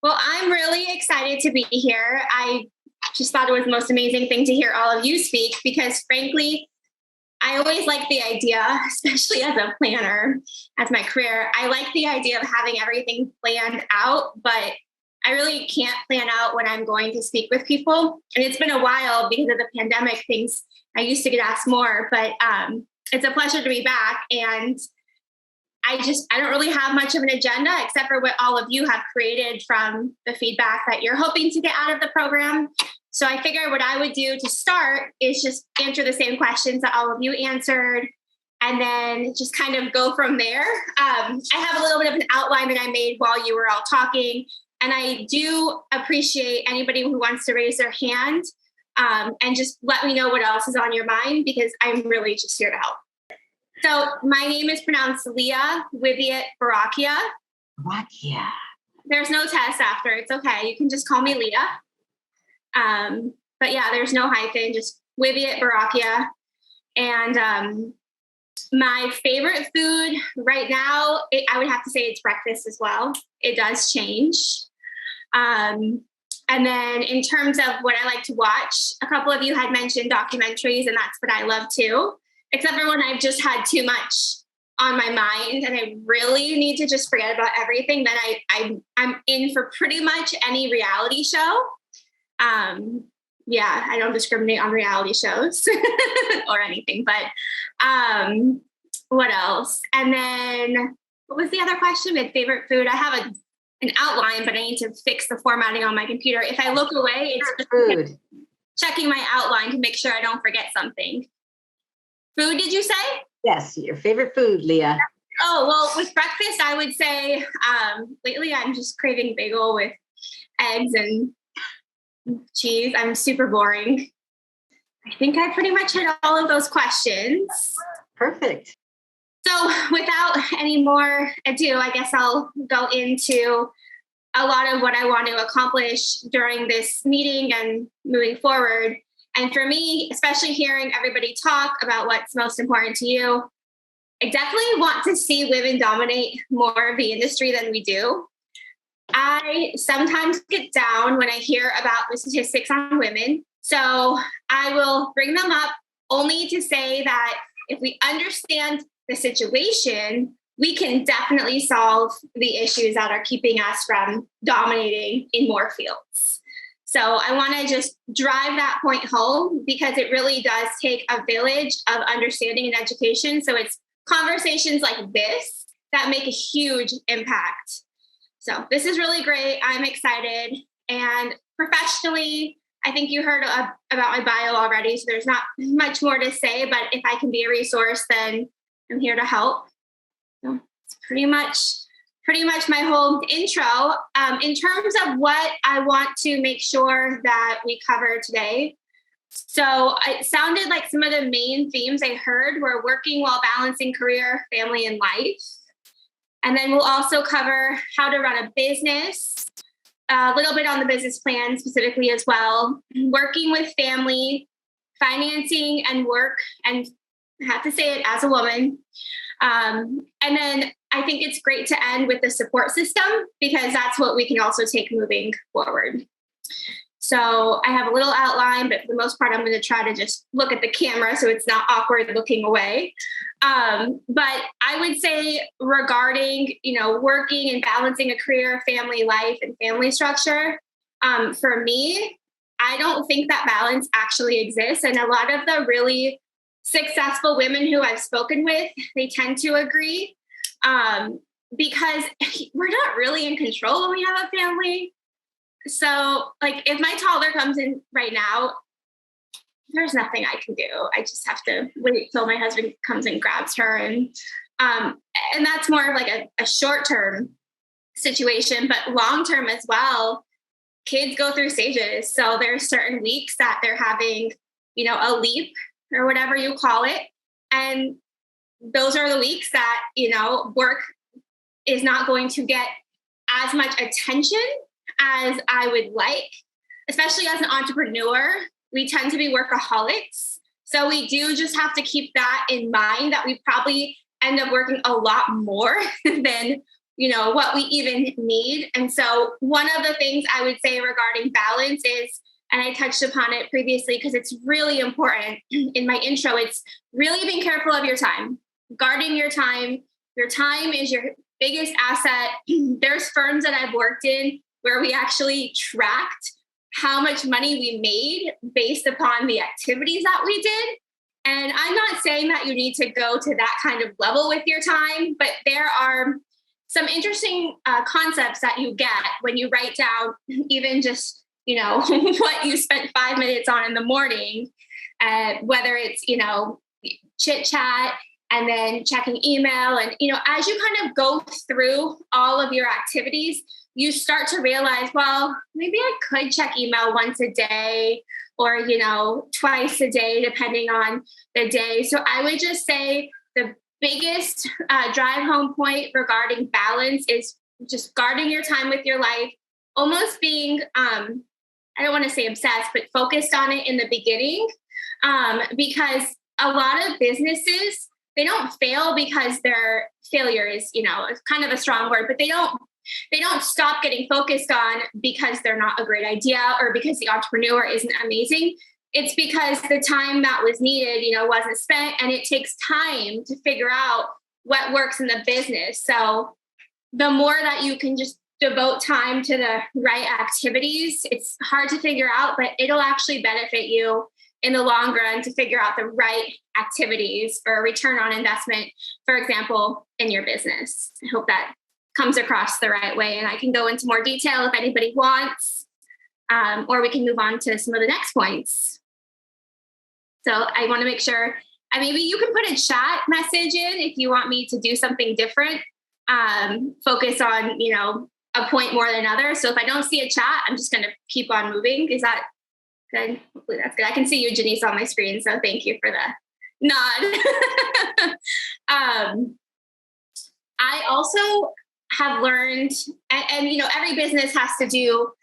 Well, I'm really excited to be here. I just thought it was the most amazing thing to hear all of you speak because, frankly, I always like the idea, especially as a planner, as my career. I like the idea of having everything planned out, but I really can't plan out when I'm going to speak with people. And it's been a while because of the pandemic things. I used to get asked more, but it's a pleasure to be back. And I don't really have much of an agenda except for what all of you have created from the feedback that you're hoping to get out of the program. So I figured what I would do to start is just answer the same questions that all of you answered and then just kind of go from there. I have a little bit of an outline that I made while you were all talking. And I do appreciate anybody who wants to raise their hand and just let me know what else is on your mind because I'm really just here to help. So my name is pronounced Leah Wiviott Boracchia. Boracchia. There's no test after. It's okay. You can just call me Leah. But yeah, there's no hyphen, just Wiviott Boracchia. And my favorite food right now, I would have to say it's breakfast as well. It does change. And then in terms of what I like to watch, a couple of you had mentioned documentaries, and that's what I love too. Except for when I've just had too much on my mind and I really need to just forget about everything, then I'm in for pretty much any reality show. Yeah, I don't discriminate on reality shows or anything, but what else? And then what was the other question? My favorite food? I have an outline, but I need to fix the formatting on my computer. If I look away, it's just food. Checking my outline to make sure I don't forget something. Food, did you say? Yes, your favorite food, Leah. Oh, well, with breakfast, I would say lately I'm just craving bagel with eggs and cheese. I'm super boring. I think I pretty much hit all of those questions. Perfect. So without any more ado, I guess I'll go into a lot of what I want to accomplish during this meeting and moving forward. And for me, especially hearing everybody talk about what's most important to you, I definitely want to see women dominate more of the industry than we do. I sometimes get down when I hear about the statistics on women. So I will bring them up only to say that if we understand the situation, we can definitely solve the issues that are keeping us from dominating in more fields. So I want to just drive that point home because it really does take a village of understanding and education. So it's conversations like this that make a huge impact. So this is really great. I'm excited. And professionally, I think you heard about my bio already, so there's not much more to say, but if I can be a resource, then I'm here to help. So it's pretty much my whole intro. In terms of what I want to make sure that we cover today. So it sounded like some of the main themes I heard were working while balancing career, family, and life. And then we'll also cover how to run a business, a little bit on the business plan specifically as well, working with family, financing and work, and I have to say it as a woman. And then I think it's great to end with the support system because that's what we can also take moving forward. So I have a little outline, but for the most part, I'm going to try to just look at the camera so it's not awkward looking away. But I would say regarding, working and balancing a career, family life, and family structure, for me, I don't think that balance actually exists. And a lot of the really successful women who I've spoken with, they tend to agree because we're not really in control when we have a family. So if my toddler comes in right now, there's nothing I can do. I just have to wait till my husband comes and grabs her. And that's more of like a short-term situation, but long-term as well, kids go through stages. So there's certain weeks that they're having, a leap or whatever you call it. And those are the weeks that, work is not going to get as much attention as I would like, especially as an entrepreneur. We tend to be workaholics. So we do just have to keep that in mind that we probably end up working a lot more than what we even need. And so one of the things I would say regarding balance is, and I touched upon it previously because it's really important in my intro, it's really being careful of your time, guarding your time. Your time is your biggest asset. There's firms that I've worked in where we actually tracked how much money we made based upon the activities that we did. And I'm not saying that you need to go to that kind of level with your time, but there are some interesting concepts that you get when you write down even just, what you spent 5 minutes on in the morning, whether it's, chit chat and then checking email. And, as you kind of go through all of your activities, you start to realize, well, maybe I could check email once a day or, twice a day, depending on the day. So I would just say the biggest drive home point regarding balance is just guarding your time with your life, almost being, I don't want to say obsessed, but focused on it in the beginning, because a lot of businesses, they don't fail because their failure is, kind of a strong word, but they don't stop getting focused on because they're not a great idea or because the entrepreneur isn't amazing. It's because the time that was needed, wasn't spent, and it takes time to figure out what works in the business. So the more that you can just devote time to the right activities, it's hard to figure out, but it'll actually benefit you in the long run to figure out the right activities for a return on investment, for example, in your business. I hope that comes across the right way. And I can go into more detail if anybody wants, or we can move on to some of the next points. So I want to make sure, maybe you can put a chat message in if you want me to do something different, focus on, a point more than another. So if I don't see a chat, I'm just going to keep on moving. Is that good? Hopefully that's good. I can see you, Janise, on my screen. So thank you for the nod. I also have learned, and every business has to do,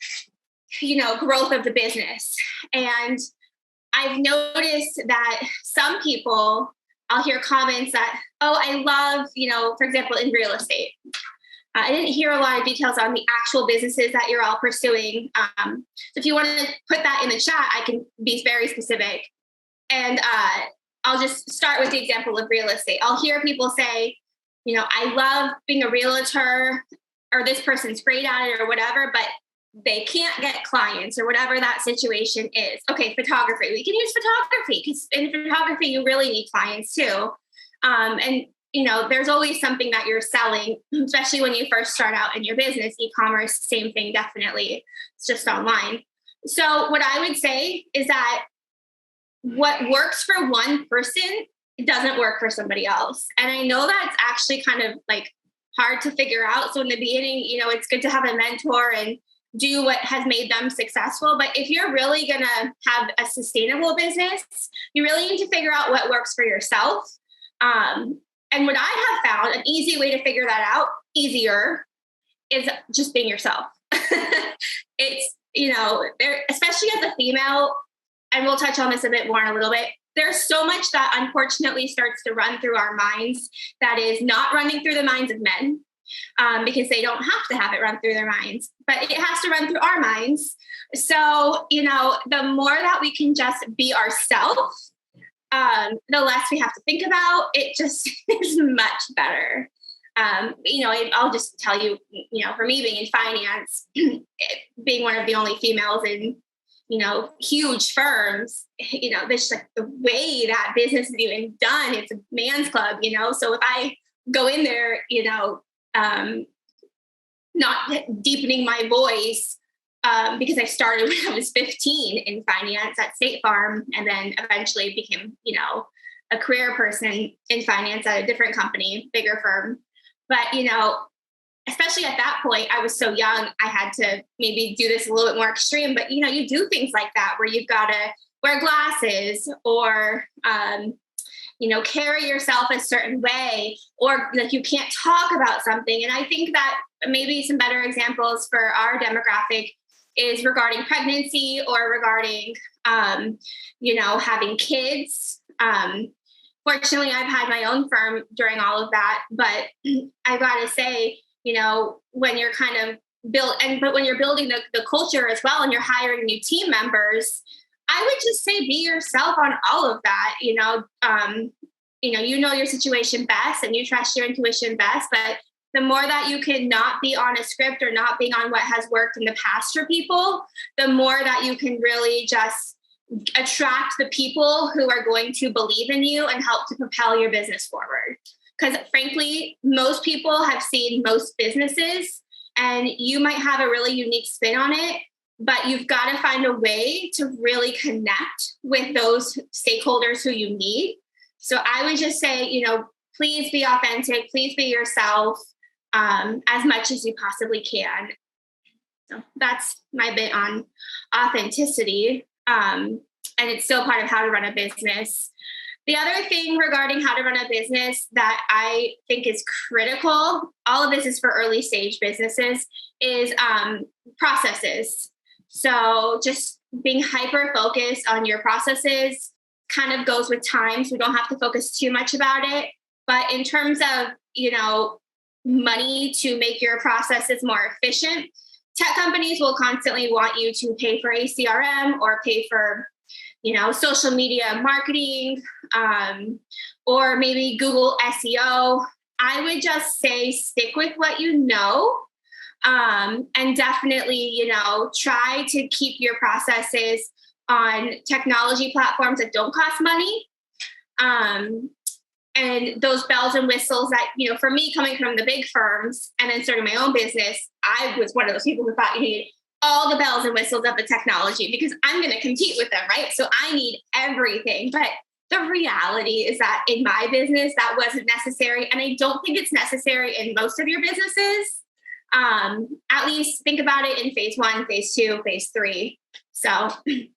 growth of the business. And I've noticed that some people, I'll hear comments that, oh, I love, for example, in real estate. I didn't hear a lot of details on the actual businesses that you're all pursuing. So if you want to put that in the chat, I can be very specific. And I'll just start with the example of real estate. I'll hear people say, I love being a realtor, or this person's great at it or whatever, but they can't get clients or whatever that situation is. Okay, photography. We can use photography because in photography, you really need clients too. And there's always something that you're selling, especially when you first start out in your business. E-commerce, same thing, definitely. It's just online. So what I would say is that what works for one person doesn't work for somebody else. And I know that's actually kind of like hard to figure out. So in the beginning, it's good to have a mentor and do what has made them successful. But if you're really going to have a sustainable business, you really need to figure out what works for yourself. And what I have found, an easy way to figure that out, easier, is just being yourself. It's, especially as a female, and we'll touch on this a bit more in a little bit, there's so much that unfortunately starts to run through our minds that is not running through the minds of men, because they don't have to have it run through their minds, but it has to run through our minds. So, the more that we can just be ourselves, the less we have to think about it. Just is much better. I'll just tell you, for me being in finance, being one of the only females in, huge firms, this like the way that business is even done, it's a man's club, so if I go in there, not deepening my voice, because I started when I was 15 in finance at State Farm, and then eventually became, a career person in finance at a different company, bigger firm. But, especially at that point, I was so young, I had to maybe do this a little bit more extreme, but, you do things like that where you've got to wear glasses or, carry yourself a certain way, or like you can't talk about something. And I think that maybe some better examples for our demographic is regarding pregnancy or regarding, having kids. Fortunately, I've had my own firm during all of that, but I got to say, when you're kind of but when you're building the culture as well, and you're hiring new team members, I would just say be yourself on all of that. Your situation best and you trust your intuition best, but the more that you can not be on a script or not being on what has worked in the past for people, the more that you can really just attract the people who are going to believe in you and help to propel your business forward. Because frankly, most people have seen most businesses and you might have a really unique spin on it, but you've got to find a way to really connect with those stakeholders who you need. So I would just say, please be authentic, please be yourself as much as you possibly can. So that's my bit on authenticity. And it's still part of how to run a business. The other thing regarding how to run a business that I think is critical, all of this is for early stage businesses, is processes. So just being hyper focused on your processes kind of goes with time. So we don't have to focus too much about it. But in terms of, money to make your processes more efficient, tech companies will constantly want you to pay for a CRM or pay for, social media marketing, or maybe Google SEO. I would just say stick with what you know. And definitely, try to keep your processes on technology platforms that don't cost money. And those bells and whistles that, for me, coming from the big firms and then starting my own business, I was one of those people who thought you needed all the bells and whistles of the technology because I'm going to compete with them, right? So I need everything. But the reality is that in my business, that wasn't necessary. And I don't think it's necessary in most of your businesses. At least think about it in phase 1, phase 2, phase 3. So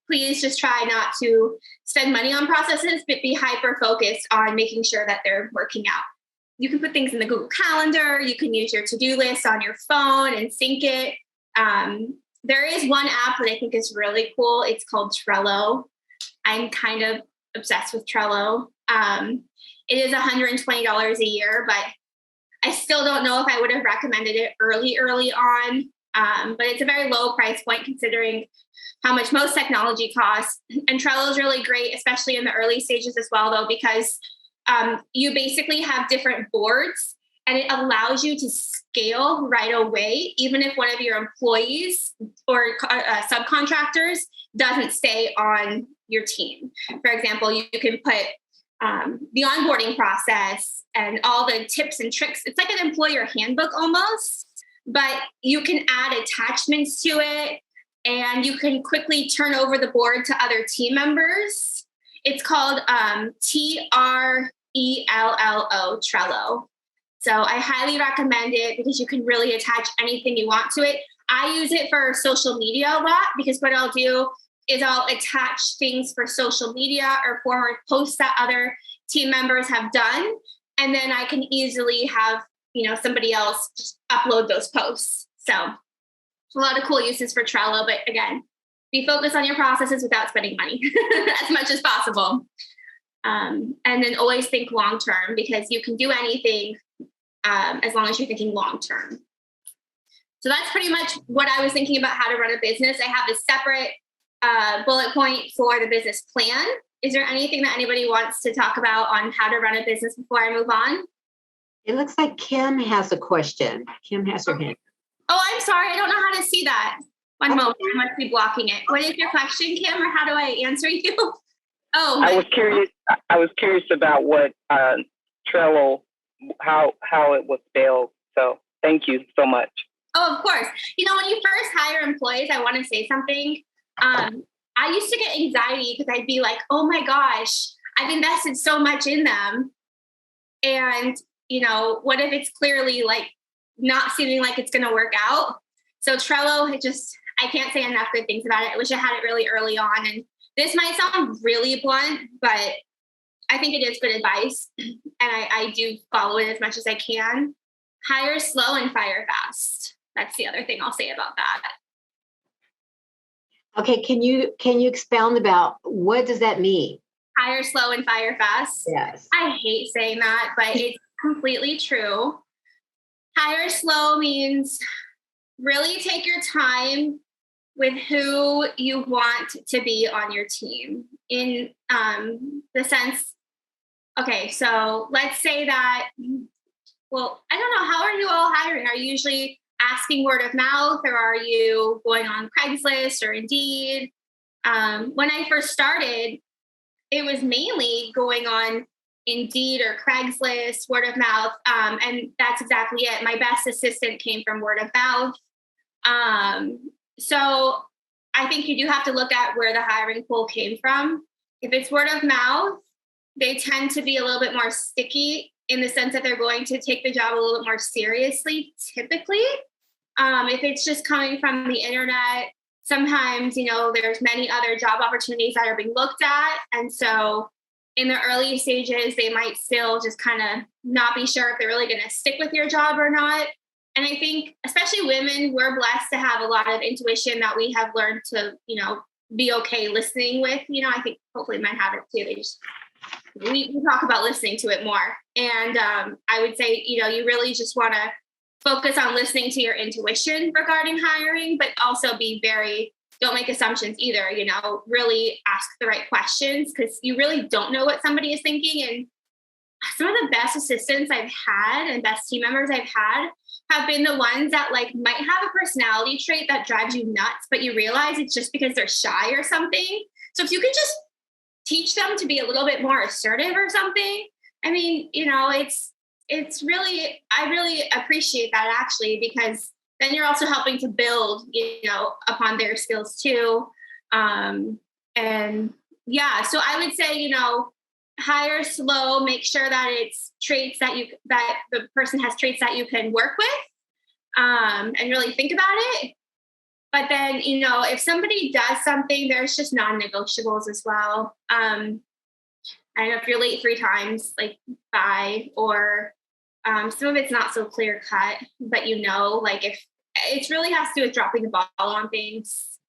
please just try not to spend money on processes, but be hyper focused on making sure that they're working out. You can put things in the Google Calendar. You can use your to-do list on your phone and sync it. There is one app that I think is really cool. It's called Trello. I'm kind of obsessed with Trello. It is $120 a year, but I still don't know if I would have recommended it early on. But it's a very low price point considering how much most technology costs. And Trello is really great, especially in the early stages as well, though, because you basically have different boards and it allows you to scale right away, even if one of your employees or subcontractors doesn't stay on your team. For example, you can put the onboarding process and all the tips and tricks. It's like an employer handbook almost, but you can add attachments to it and you can quickly turn over the board to other team members. It's called Trello, Trello. So I highly recommend it because you can really attach anything you want to it. I use it for social media a lot because what I'll do is I'll attach things for social media or forward posts that other team members have done. And then I can easily have, somebody else just upload those posts. So a lot of cool uses for Trello, but again, be focused on your processes without spending money as much as possible. And then always think long-term because you can do anything as long as you're thinking long-term. So that's pretty much what I was thinking about how to run a business. I have a separate bullet point for the business plan. Is there anything that anybody wants to talk about on how to run a business before I move on? It looks like Kim has a question. Kim has her hand. Oh, I'm sorry. I don't know how to see that. One moment. I must be blocking it. What is your question, Kim, or how do I answer you? Oh, I was curious about what Trello, how it was spelled. So thank you so much. Oh, of course. When you first hire employees, I want to say something. I used to get anxiety because I'd be like, oh my gosh, I've invested so much in them. And, what if it's clearly like not seeming like it's going to work out? So Trello, I can't say enough good things about it. I wish I had it really early on. And this might sound really blunt, but I think it is good advice. And I do follow it as much as I can. Hire slow and fire fast. That's the other thing I'll say about that. Okay, can you expound about what does that mean? Hire slow and fire fast. Yes. I hate saying that, but it's completely true. Hire slow means really take your time with who you want to be on your team in the sense, okay, so let's say that, well, I don't know, how are you all hiring? Are you usually asking word of mouth, or are you going on Craigslist or Indeed? When I first started, it was mainly going on Indeed or Craigslist, word of mouth. And that's exactly it. My best assistant came from word of mouth. So I think you do have to look at where the hiring pool came from. If it's word of mouth, they tend to be a little bit more sticky in the sense that they're going to take the job a little bit more seriously, typically. If it's just coming from the internet, sometimes, there's many other job opportunities that are being looked at. And so in the early stages, they might still just kind of not be sure if they're really going to stick with your job or not. And I think, especially women, we're blessed to have a lot of intuition that we have learned to, be okay listening with. I think hopefully men have it too. We talk about listening to it more. And I would say, you really just want to focus on listening to your intuition regarding hiring, but also don't make assumptions either, really ask the right questions, because you really don't know what somebody is thinking. And some of the best assistants I've had and best team members I've had have been the ones that might have a personality trait that drives you nuts, but you realize it's just because they're shy or something. So if you can just teach them to be a little bit more assertive or something, I mean, it's really, I really appreciate that, actually, because then you're also helping to build, upon their skills too. And yeah, so I would say, hire slow, make sure that it's traits that the person has traits that you can work with, and really think about it. But then, if somebody does something, there's just non-negotiables as well. I don't know, if you're late 3 times, bye, or some of it's not so clear cut, but if it really has to do with dropping the ball on things.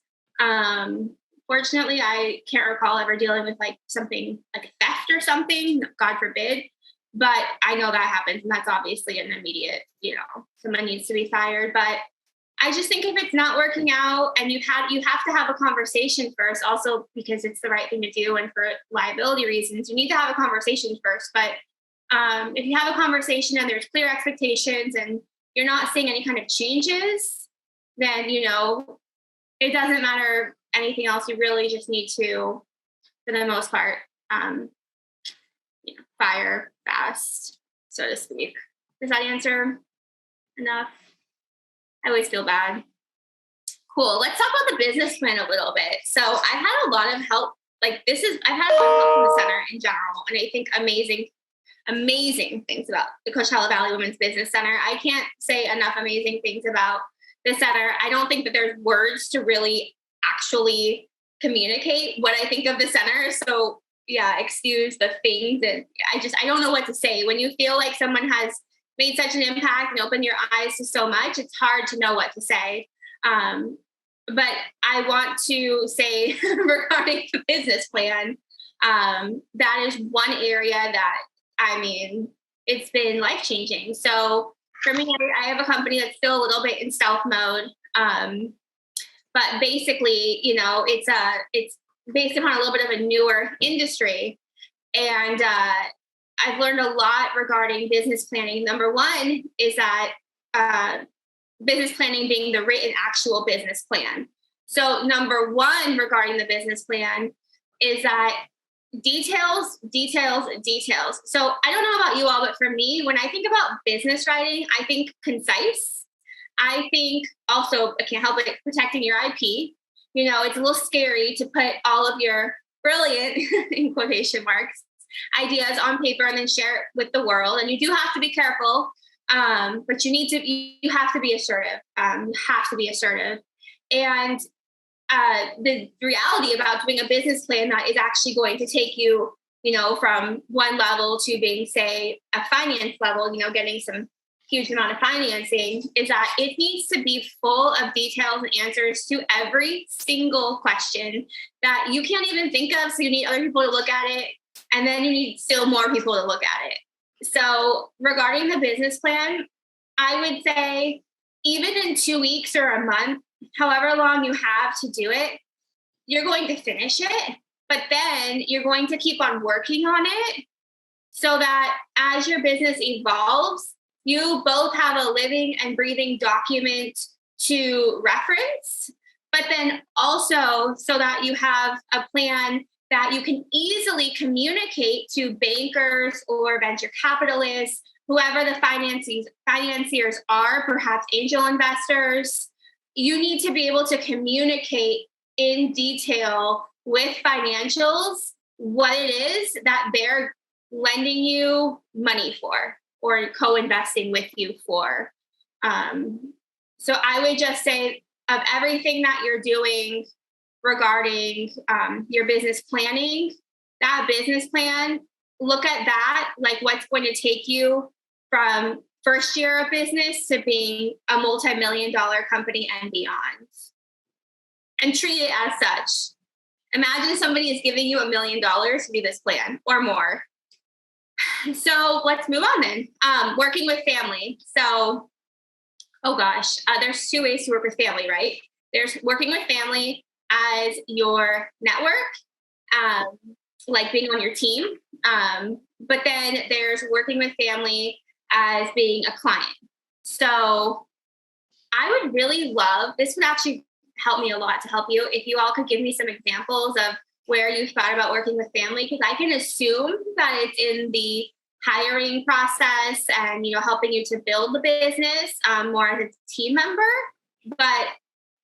Fortunately, I can't recall ever dealing with something like theft or something, God forbid, but I know that happens, and that's obviously an immediate, someone needs to be fired. But I just think if it's not working out and you have to have a conversation first, also because it's the right thing to do, and for liability reasons, you need to have a conversation first. But if you have a conversation and there's clear expectations and you're not seeing any kind of changes, then, it doesn't matter anything else. You really just need to, for the most part, fire fast, so to speak. Does that answer enough? I always feel bad. Cool. Let's talk about the business plan a little bit. So I've had a lot of help. I've had a lot of help from the center in general, and I think amazing things about the Coachella Valley Women's Business Center. I can't say enough amazing things about the center. I don't think that there's words to really actually communicate what I think of the center. So yeah, excuse the things. And I don't know what to say. When you feel like someone has made such an impact and opened your eyes to so much, it's hard to know what to say. But I want to say regarding the business plan, that is one area that, it's been life-changing. So for me, I have a company that's still a little bit in stealth mode. But basically, it's based upon a little bit of a newer industry. And I've learned a lot regarding business planning. Number one is that business planning being the written actual business plan. So number one regarding the business plan is that details. So I don't know about you all, but for me, when I think about business writing, I think concise. I think also, I can't help it, protecting your IP. It's a little scary to put all of your brilliant, in quotation marks, ideas on paper and then share it with the world. And you do have to be careful, but you have to be assertive. You have to be assertive. And the reality about doing a business plan that is actually going to take you, from one level to being, say, a finance level, getting some huge amount of financing, is that it needs to be full of details and answers to every single question that you can't even think of. So you need other people to look at it, and then you need still more people to look at it. So regarding the business plan, I would say even in 2 weeks or a month, however long you have to do it, you're going to finish it, but then you're going to keep on working on it so that as your business evolves, you both have a living and breathing document to reference, but then also so that you have a plan that you can easily communicate to bankers or venture capitalists, whoever the financiers are, perhaps angel investors. You need to be able to communicate in detail with financials what it is that they're lending you money for or co-investing with you for. So I would just say of everything that you're doing regarding your business planning, that business plan, look at that, like what's going to take you from first year of business to being a multi-million-dollar company and beyond. And treat it as such. Imagine somebody is giving you $1 million to do this plan or more. So let's move on then. Working with family. So, there's 2 ways to work with family, right? There's working with family as your network, like being on your team. But then there's working with family as being a client. So I would really love, this would actually help me a lot to help you, if you all could give me some examples of where you thought about working with family, because I can assume that it's in the hiring process and, helping you to build the business more as a team member. But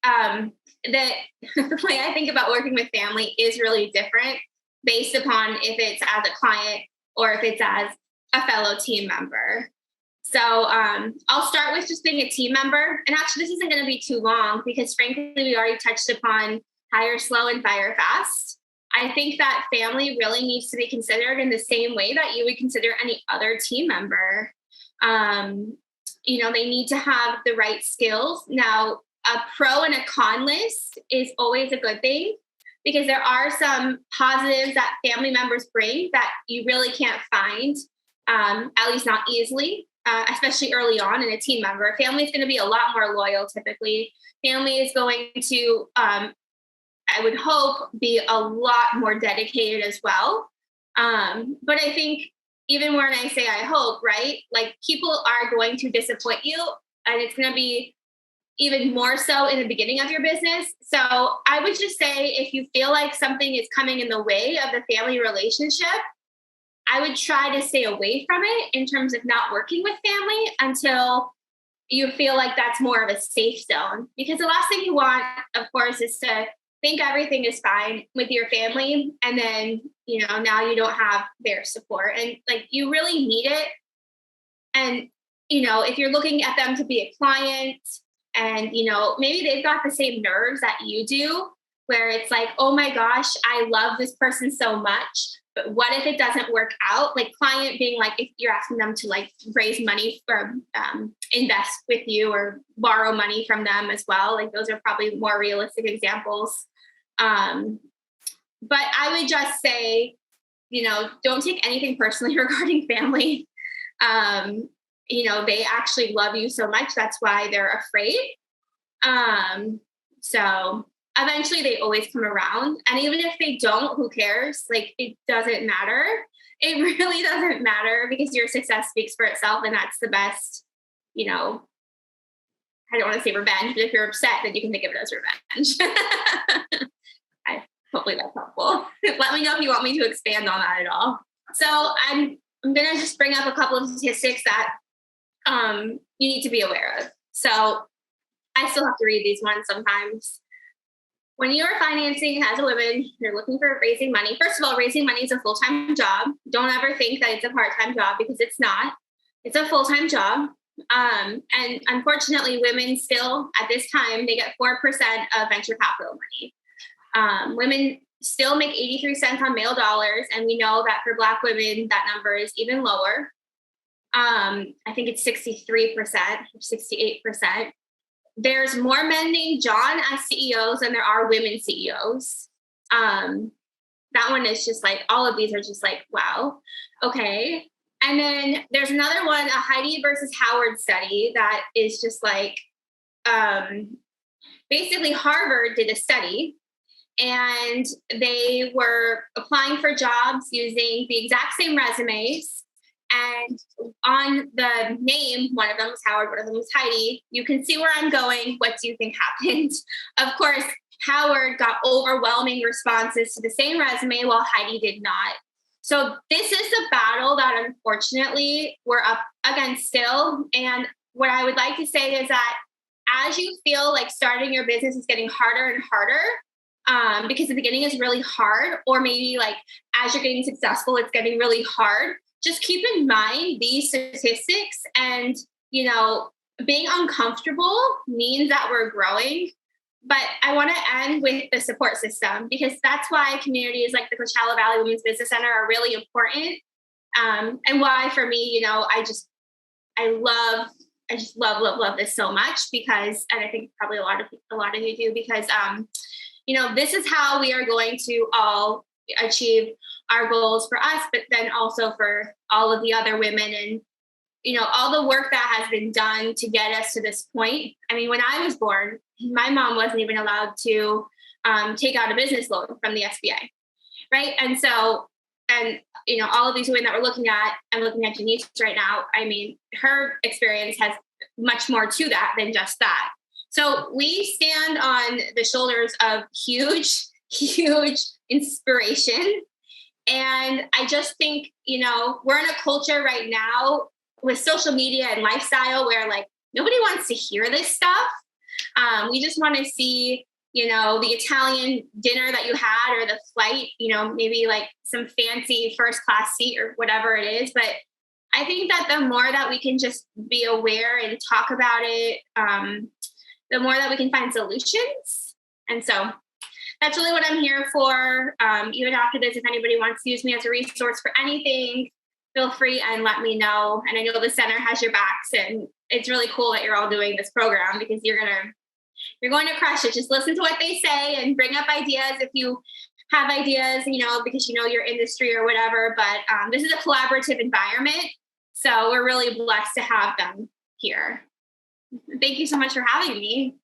the way I think about working with family is really different based upon if it's as a client or if it's as a fellow team member. So I'll start with just being a team member. And actually, this isn't going to be too long because frankly, we already touched upon hire slow and fire fast. I think that family really needs to be considered in the same way that you would consider any other team member. They need to have the right skills. Now, a pro and a con list is always a good thing because there are some positives that family members bring that you really can't find, at least not easily. Especially early on in a team member. Family is going to be a lot more loyal typically. Family is going to, I would hope, be a lot more dedicated as well. But I think even when I say I hope, right, like people are going to disappoint you and it's going to be even more so in the beginning of your business. So I would just say if you feel like something is coming in the way of the family relationship, I would try to stay away from it in terms of not working with family until you feel like that's more of a safe zone. Because the last thing you want, of course, is to think everything is fine with your family. And then, now you don't have their support and like you really need it. And, if you're looking at them to be a client and, maybe they've got the same nerves that you do, where it's like, oh my gosh, I love this person so much. But what if it doesn't work out? Like client being like, if you're asking them to like raise money for invest with you or borrow money from them as well. Like those are probably more realistic examples. But I would just say, don't take anything personally regarding family. They actually love you so much. That's why they're afraid. So eventually they always come around. And even if they don't, who cares? Like, it doesn't matter. It really doesn't matter because your success speaks for itself. And that's the best, I don't want to say revenge, but if you're upset, then you can think of it as revenge. Hopefully that's helpful. Let me know if you want me to expand on that at all. So I'm going to just bring up a couple of statistics that you need to be aware of. So I still have to read these ones sometimes. When you are financing as a woman, you're looking for raising money. First of all, raising money is a full-time job. Don't ever think that it's a part-time job because it's not. It's a full-time job. And unfortunately, women still, at this time, they get 4% of venture capital money. Women still make 83 cents on male dollars. And we know that for Black women, that number is even lower. I think it's 63% or 68%. There's more men named John as CEOs than there are women CEOs. That one is just like, all of these are just like, wow. Okay. And then there's another one, a Heidi versus Howard study that is just like, basically Harvard did a study and they were applying for jobs using the exact same resumes. And on the name, one of them was Howard, one of them was Heidi. You can see where I'm going. What do you think happened? Of course, Howard got overwhelming responses to the same resume while Heidi did not. So this is a battle that unfortunately we're up against still. And what I would like to say is that as you feel like starting your business is getting harder and harder, because the beginning is really hard, or maybe like as you're getting successful, it's getting really hard, just keep in mind these statistics, and, you know, being uncomfortable means that we're growing. But I want to end with the support system, because that's why communities like the Coachella Valley Women's Business Center are really important. And why for me, you know, I just love this so much, because, and I think probably a lot of you do, because, you know, this is how we are going to all achieve our goals for us, but then also for all of the other women, and, you know, all the work that has been done to get us to this point. I mean, when I was born, my mom wasn't even allowed to take out a business loan from the SBA, right? And so, and, you know, all of these women that we're looking at, I'm looking at Janise right now, I mean, her experience has much more to that than just that. So we stand on the shoulders of huge inspiration. And I just think, you know, we're in a culture right now with social media and lifestyle where like nobody wants to hear this stuff. We just want to see, you know, the Italian dinner that you had, or the flight, you know, maybe like some fancy first class seat or whatever it is. But I think that the more that we can just be aware and talk about it, the more that we can find solutions. And so that's really what I'm here for. Even after this, if anybody wants to use me as a resource for anything, feel free and let me know. And I know the center has your backs, and it's really cool that you're all doing this program, because you're going to crush it. Just listen to what they say and bring up ideas if you have ideas, you know, because you know your industry or whatever. But this is a collaborative environment, so we're really blessed to have them here. Thank you so much for having me.